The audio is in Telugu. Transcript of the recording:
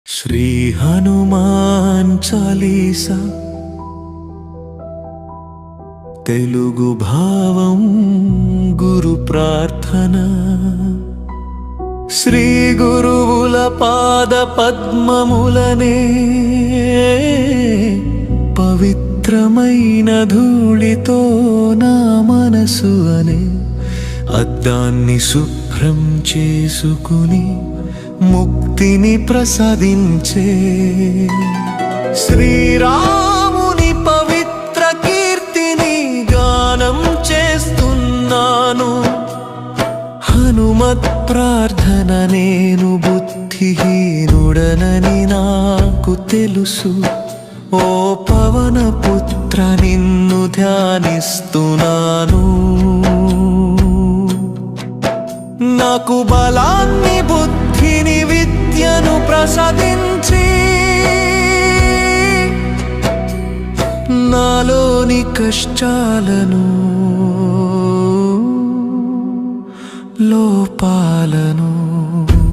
శ్రీ హనుమాన్ చాలీసా తెలుగు భావం గురు ప్రార్థన శ్రీ గురువుల పాద పద్మములనే పవిత్రమైన ధూళితో నా మనసు అనే అద్దాన్ని శుభ్రం చేసుకుని ముక్తిని ప్రసాదించే శ్రీరాముని పవిత్ర కీర్తిని గానం చేస్తున్నాను. హనుమత్ ప్రార్థన నేను బుద్ధిహీనుడనని నాకు తెలుసు. ఓ పవన పుత్ర నిన్ను ధ్యానిస్తున్నాను. నాకు బలాన్ని బుద్ధిని విద్యను ప్రసాదించి నాలోని కష్టాలను లోపాలను